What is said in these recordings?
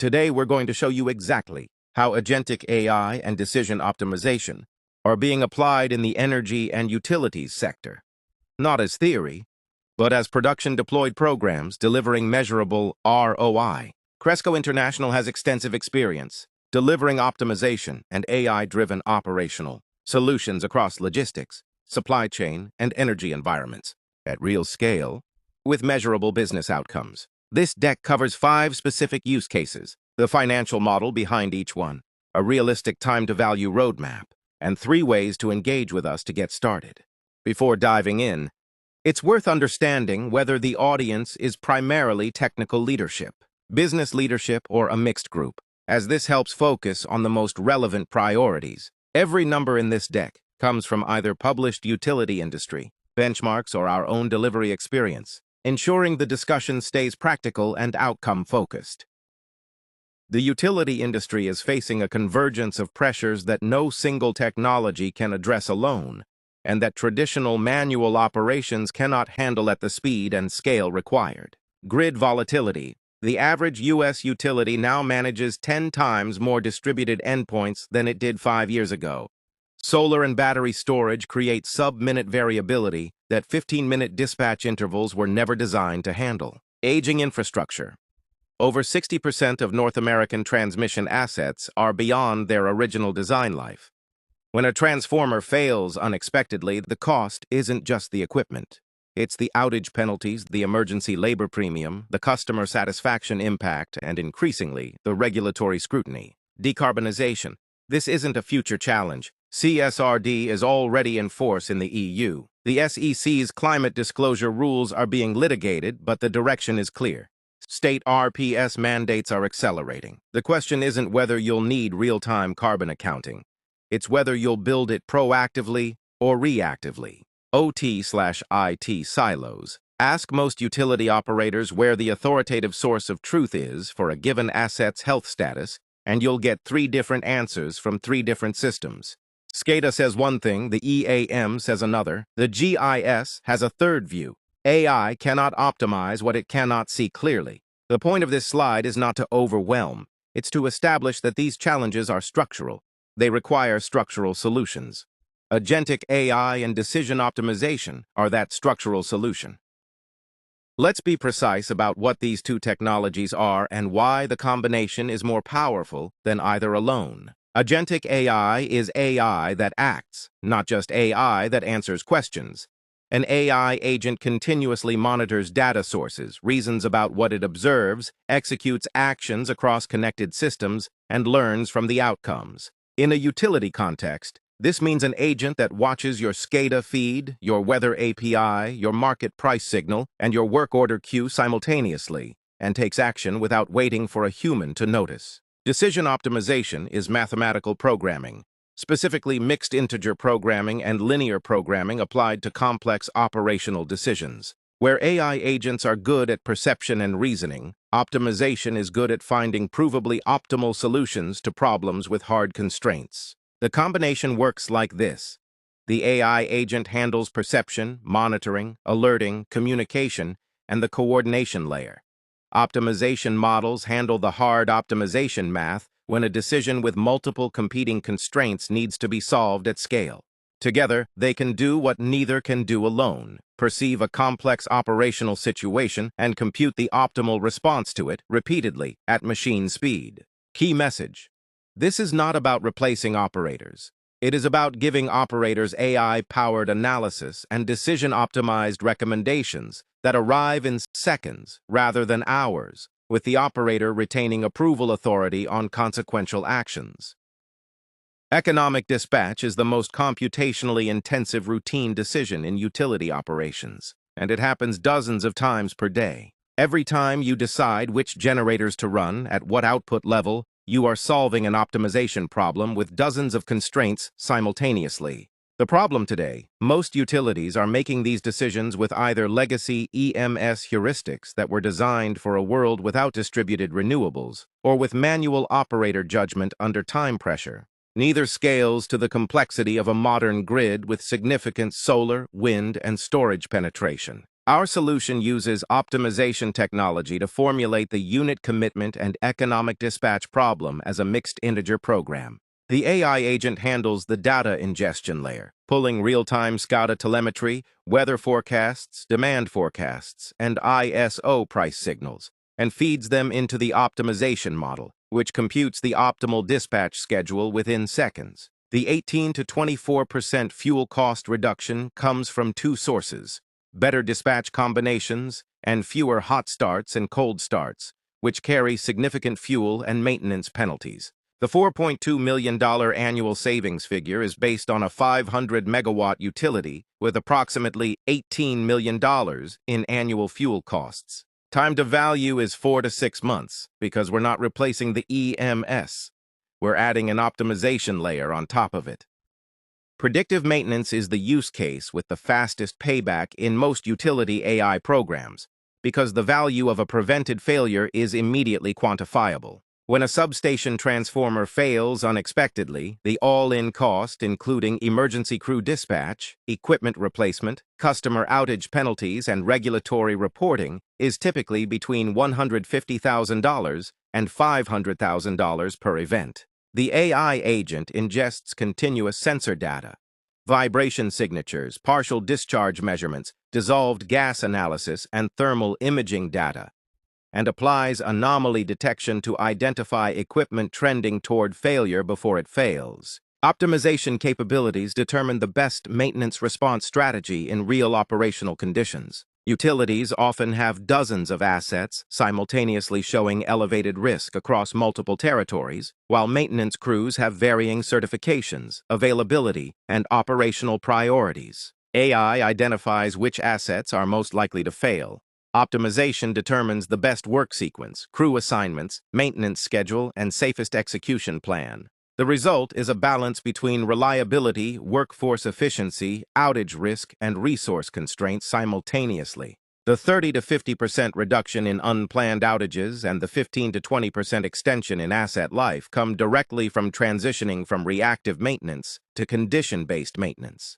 Today, we're going to show you exactly how agentic AI and decision optimization are being applied in the energy and utilities sector. Not as theory, but as production-deployed programs delivering measurable ROI. Cresco International has extensive experience delivering optimization and AI-driven operational solutions across logistics, supply chain, and energy environments at real scale with measurable business outcomes. This deck covers 5 specific use cases, the financial model behind each one, a realistic time-to-value roadmap, and 3 ways to engage with us to get started. Before diving in, it's worth understanding whether the audience is primarily technical leadership, business leadership, or a mixed group, as this helps focus on the most relevant priorities. Every number in this deck comes from either published utility industry benchmarks or our own delivery experience, ensuring the discussion stays practical and outcome-focused. The utility industry is facing a convergence of pressures that no single technology can address alone, and that traditional manual operations cannot handle at the speed and scale required. Grid volatility. The average U.S. utility now manages 10 times more distributed endpoints than it did 5 years ago. Solar and battery storage create sub-minute variability that 15-minute dispatch intervals were never designed to handle. Aging infrastructure. Over 60% of North American transmission assets are beyond their original design life. When a transformer fails unexpectedly, the cost isn't just the equipment. It's the outage penalties, the emergency labor premium, the customer satisfaction impact, and increasingly, the regulatory scrutiny. Decarbonization. This isn't a future challenge. CSRD is already in force in the EU. The SEC's climate disclosure rules are being litigated, but the direction is clear. State RPS mandates are accelerating. The question isn't whether you'll need real-time carbon accounting. It's whether you'll build it proactively or reactively. OT/IT silos. Ask most utility operators where the authoritative source of truth is for a given asset's health status, and you'll get 3 different answers from 3 different systems. SCADA says one thing, the EAM says another, the GIS has a third view. AI cannot optimize what it cannot see clearly. The point of this slide is not to overwhelm. It's to establish that these challenges are structural. They require structural solutions. Agentic AI and decision optimization are that structural solution. Let's be precise about what these 2 technologies are and why the combination is more powerful than either alone. Agentic AI is AI that acts, not just AI that answers questions. An AI agent continuously monitors data sources, reasons about what it observes, executes actions across connected systems, and learns from the outcomes. In a utility context, this means an agent that watches your SCADA feed, your weather API, your market price signal, and your work order queue simultaneously, and takes action without waiting for a human to notice. Decision optimization is mathematical programming, specifically mixed integer programming and linear programming applied to complex operational decisions. Where AI agents are good at perception and reasoning, optimization is good at finding provably optimal solutions to problems with hard constraints. The combination works like this. The AI agent handles perception, monitoring, alerting, communication, and the coordination layer. Optimization models handle the hard optimization math when a decision with multiple competing constraints needs to be solved at scale. Together, they can do what neither can do alone, perceive a complex operational situation and compute the optimal response to it repeatedly at machine speed. Key message. This is not about replacing operators. It is about giving operators AI-powered analysis and decision-optimized recommendations that arrive in seconds rather than hours, with the operator retaining approval authority on consequential actions. Economic dispatch is the most computationally intensive routine decision in utility operations, and it happens dozens of times per day. Every time you decide which generators to run, at what output level, you are solving an optimization problem with dozens of constraints simultaneously. The problem today, most utilities are making these decisions with either legacy EMS heuristics that were designed for a world without distributed renewables, or with manual operator judgment under time pressure. Neither scales to the complexity of a modern grid with significant solar, wind, and storage penetration. Our solution uses optimization technology to formulate the unit commitment and economic dispatch problem as a mixed integer program. The AI agent handles the data ingestion layer, pulling real-time SCADA telemetry, weather forecasts, demand forecasts, and ISO price signals, and feeds them into the optimization model, which computes the optimal dispatch schedule within seconds. The 18 to 24% fuel cost reduction comes from two sources: better dispatch combinations, and fewer hot starts and cold starts, which carry significant fuel and maintenance penalties. The $4.2 million annual savings figure is based on a 500-megawatt utility with approximately $18 million in annual fuel costs. Time to value is 4 to 6 months because we're not replacing the EMS. We're adding an optimization layer on top of it. Predictive maintenance is the use case with the fastest payback in most utility AI programs because the value of a prevented failure is immediately quantifiable. When a substation transformer fails unexpectedly, the all-in cost, including emergency crew dispatch, equipment replacement, customer outage penalties, and regulatory reporting, is typically between $150,000 and $500,000 per event. The AI agent ingests continuous sensor data, vibration signatures, partial discharge measurements, dissolved gas analysis, and thermal imaging data, and applies anomaly detection to identify equipment trending toward failure before it fails. Optimization capabilities determine the best maintenance response strategy in real operational conditions. Utilities often have dozens of assets simultaneously showing elevated risk across multiple territories, while maintenance crews have varying certifications, availability, and operational priorities. AI identifies which assets are most likely to fail. Optimization determines the best work sequence, crew assignments, maintenance schedule, and safest execution plan. The result is a balance between reliability, workforce efficiency, outage risk, and resource constraints simultaneously. The 30 to 50% reduction in unplanned outages and the 15 to 20% extension in asset life come directly from transitioning from reactive maintenance to condition-based maintenance.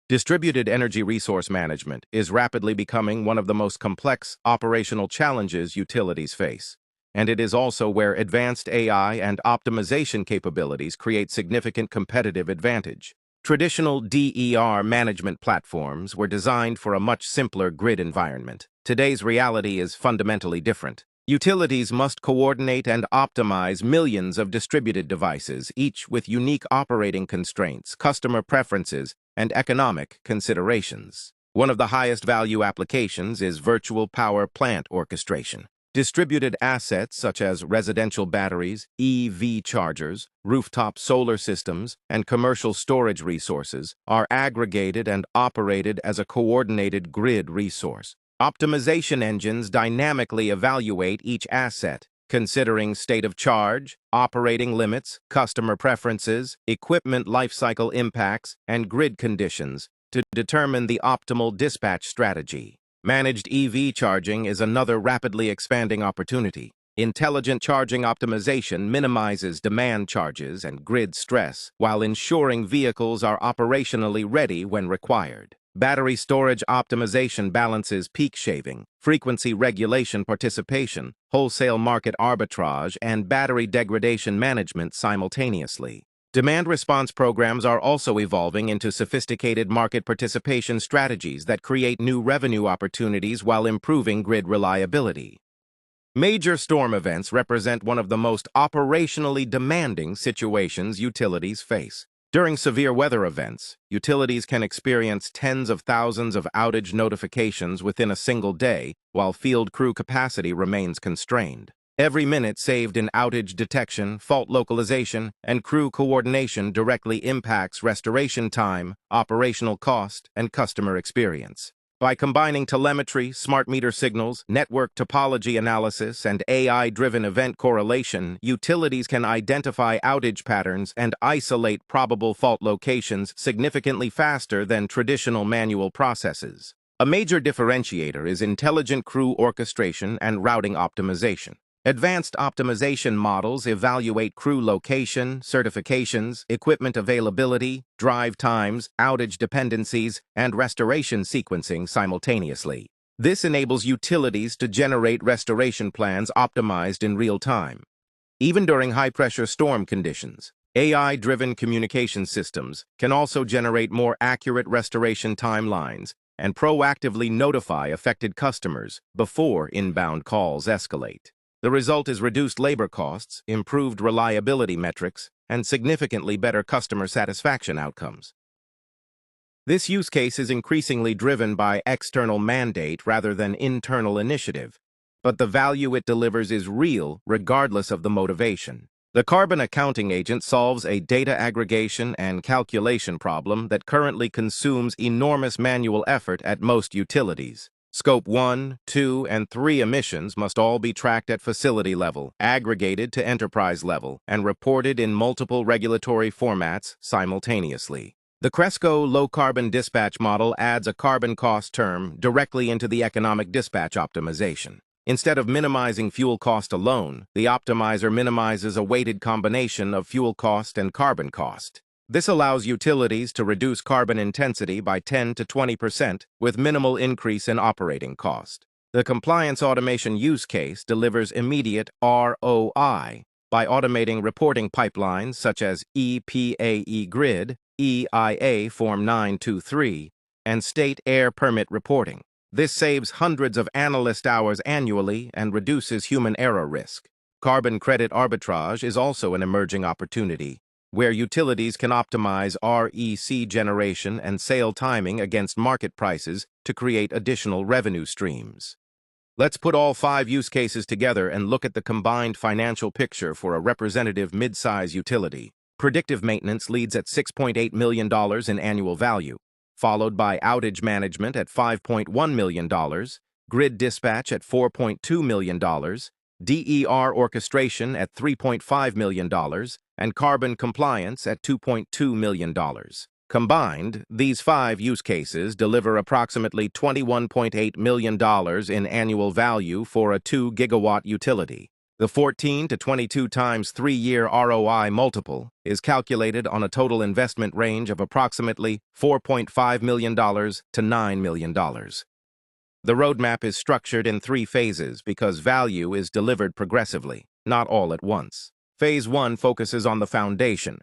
Distributed energy resource management is rapidly becoming one of the most complex operational challenges utilities face, and it is also where advanced AI and optimization capabilities create significant competitive advantage. Traditional DER management platforms were designed for a much simpler grid environment. Today's reality is fundamentally different. Utilities must coordinate and optimize millions of distributed devices, each with unique operating constraints, customer preferences, and economic considerations. One of the highest value applications is virtual power plant orchestration. Distributed assets such as residential batteries, EV chargers, rooftop solar systems, and commercial storage resources are aggregated and operated as a coordinated grid resource. Optimization engines dynamically evaluate each asset, considering state of charge, operating limits, customer preferences, equipment lifecycle impacts, and grid conditions to determine the optimal dispatch strategy. Managed EV charging is another rapidly expanding opportunity. Intelligent charging optimization minimizes demand charges and grid stress while ensuring vehicles are operationally ready when required. Battery storage optimization balances peak shaving, frequency regulation participation, wholesale market arbitrage, and battery degradation management simultaneously. Demand response programs are also evolving into sophisticated market participation strategies that create new revenue opportunities while improving grid reliability. Major storm events represent one of the most operationally demanding situations utilities face. During severe weather events, utilities can experience tens of thousands of outage notifications within a single day, while field crew capacity remains constrained. Every minute saved in outage detection, fault localization, and crew coordination directly impacts restoration time, operational cost, and customer experience. By combining telemetry, smart meter signals, network topology analysis, and AI-driven event correlation, utilities can identify outage patterns and isolate probable fault locations significantly faster than traditional manual processes. A major differentiator is intelligent crew orchestration and routing optimization. Advanced optimization models evaluate crew location, certifications, equipment availability, drive times, outage dependencies, and restoration sequencing simultaneously. This enables utilities to generate restoration plans optimized in real time. Even during high-pressure storm conditions, AI-driven communication systems can also generate more accurate restoration timelines and proactively notify affected customers before inbound calls escalate. The result is reduced labor costs, improved reliability metrics, and significantly better customer satisfaction outcomes. This use case is increasingly driven by external mandate rather than internal initiative, but the value it delivers is real regardless of the motivation. The carbon accounting agent solves a data aggregation and calculation problem that currently consumes enormous manual effort at most utilities. Scope 1, 2, and 3 emissions must all be tracked at facility level, aggregated to enterprise level, and reported in multiple regulatory formats simultaneously. The Cresco low-carbon dispatch model adds a carbon cost term directly into the economic dispatch optimization. Instead of minimizing fuel cost alone, the optimizer minimizes a weighted combination of fuel cost and carbon cost. This allows utilities to reduce carbon intensity by 10 to 20% with minimal increase in operating cost. The compliance automation use case delivers immediate ROI by automating reporting pipelines such as EPAE Grid, EIA Form 923, and state air permit reporting. This saves hundreds of analyst hours annually and reduces human error risk. Carbon credit arbitrage is also an emerging opportunity, where utilities can optimize REC generation and sale timing against market prices to create additional revenue streams. Let's put all 5 use cases together and look at the combined financial picture for a representative mid-size utility. Predictive maintenance leads at $6.8 million in annual value, followed by outage management at $5.1 million, grid dispatch at $4.2 million, DER orchestration at $3.5 million, and carbon compliance at $2.2 million. Combined, these 5 use cases deliver approximately $21.8 million in annual value for a 2-gigawatt utility. The 14 to 22 times 3-year ROI multiple is calculated on a total investment range of approximately $4.5 million to $9 million. The roadmap is structured in 3 phases because value is delivered progressively, not all at once. Phase 1 focuses on the foundation: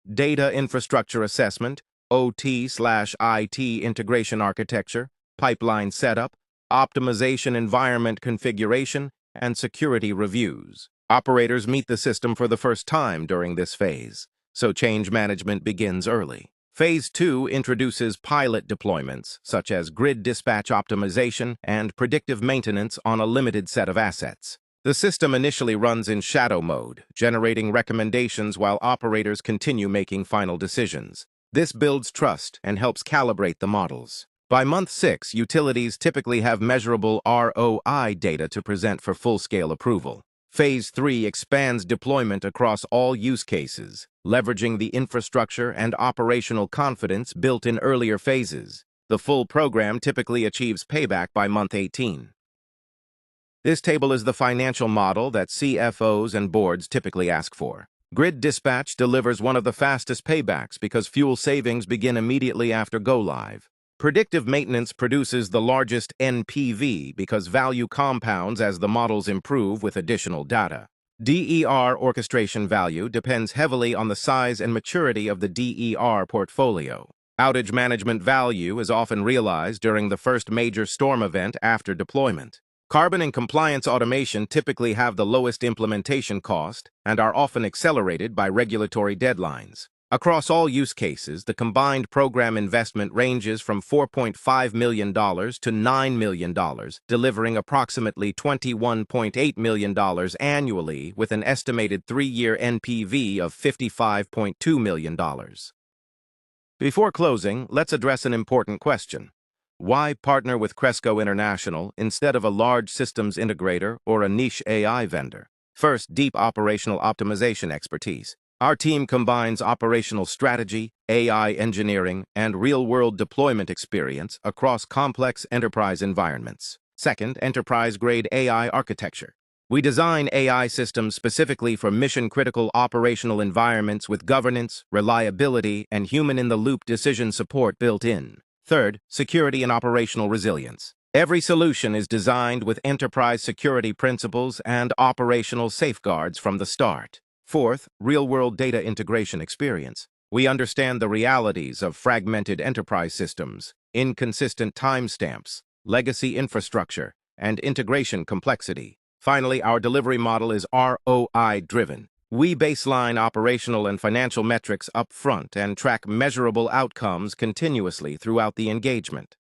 data infrastructure assessment, OT/IT integration architecture, pipeline setup, optimization environment configuration, and security reviews. Operators meet the system for the first time during this phase, so change management begins early. Phase 2 introduces pilot deployments, such as grid dispatch optimization and predictive maintenance on a limited set of assets. The system initially runs in shadow mode, generating recommendations while operators continue making final decisions. This builds trust and helps calibrate the models. By month 6, utilities typically have measurable ROI data to present for full-scale approval. Phase 3 expands deployment across all use cases, leveraging the infrastructure and operational confidence built in earlier phases. The full program typically achieves payback by month 18. This table is the financial model that CFOs and boards typically ask for. Grid dispatch delivers one of the fastest paybacks because fuel savings begin immediately after go-live. Predictive maintenance produces the largest NPV because value compounds as the models improve with additional data. DER orchestration value depends heavily on the size and maturity of the DER portfolio. Outage management value is often realized during the first major storm event after deployment. Carbon and compliance automation typically have the lowest implementation cost and are often accelerated by regulatory deadlines. Across all use cases, the combined program investment ranges from $4.5 million to $9 million, delivering approximately $21.8 million annually with an estimated 3-year NPV of $55.2 million. Before closing, let's address an important question. Why partner with Cresco International instead of a large systems integrator or a niche AI vendor? First, deep operational optimization expertise. Our team combines operational strategy, AI engineering, and real-world deployment experience across complex enterprise environments. Second, enterprise-grade AI architecture. We design AI systems specifically for mission-critical operational environments with governance, reliability, and human-in-the-loop decision support built in. Third, security and operational resilience. Every solution is designed with enterprise security principles and operational safeguards from the start. Fourth, real-world data integration experience. We understand the realities of fragmented enterprise systems, inconsistent timestamps, legacy infrastructure, and integration complexity. Finally, our delivery model is ROI-driven. We baseline operational and financial metrics up front and track measurable outcomes continuously throughout the engagement.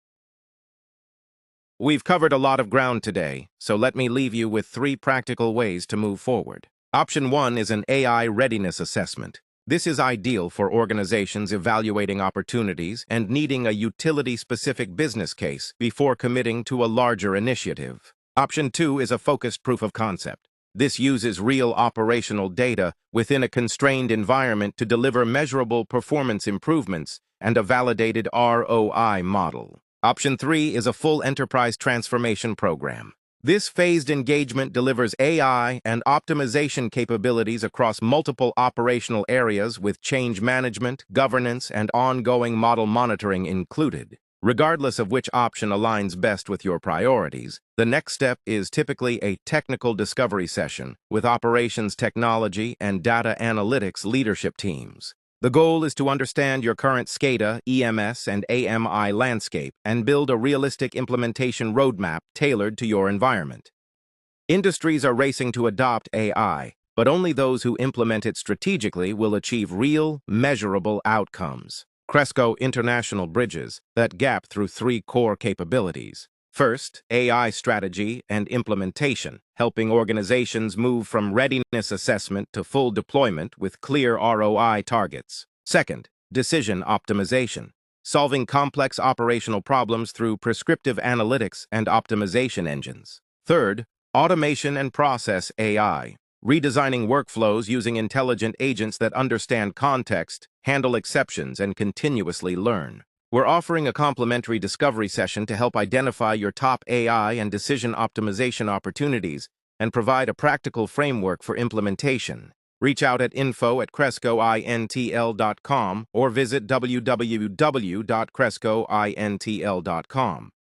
We've covered a lot of ground today, so let me leave you with 3 practical ways to move forward. Option 1 is an AI readiness assessment. This is ideal for organizations evaluating opportunities and needing a utility-specific business case before committing to a larger initiative. Option 2 is a focused proof of concept. This uses real operational data within a constrained environment to deliver measurable performance improvements and a validated ROI model. Option 3 is a full enterprise transformation program. This phased engagement delivers AI and optimization capabilities across multiple operational areas with change management, governance, and ongoing model monitoring included. Regardless of which option aligns best with your priorities, the next step is typically a technical discovery session with operations technology and data analytics leadership teams. The goal is to understand your current SCADA, EMS, and AMI landscape and build a realistic implementation roadmap tailored to your environment. Industries are racing to adopt AI, but only those who implement it strategically will achieve real, measurable outcomes. Cresco International bridges that gap through 3 core capabilities. First, AI strategy and implementation, helping organizations move from readiness assessment to full deployment with clear ROI targets. Second, decision optimization, solving complex operational problems through prescriptive analytics and optimization engines. Third, automation and process AI, redesigning workflows using intelligent agents that understand context, handle exceptions, and continuously learn. We're offering a complimentary discovery session to help identify your top AI and decision optimization opportunities and provide a practical framework for implementation. Reach out at info@crescointl.com or visit www.crescointl.com.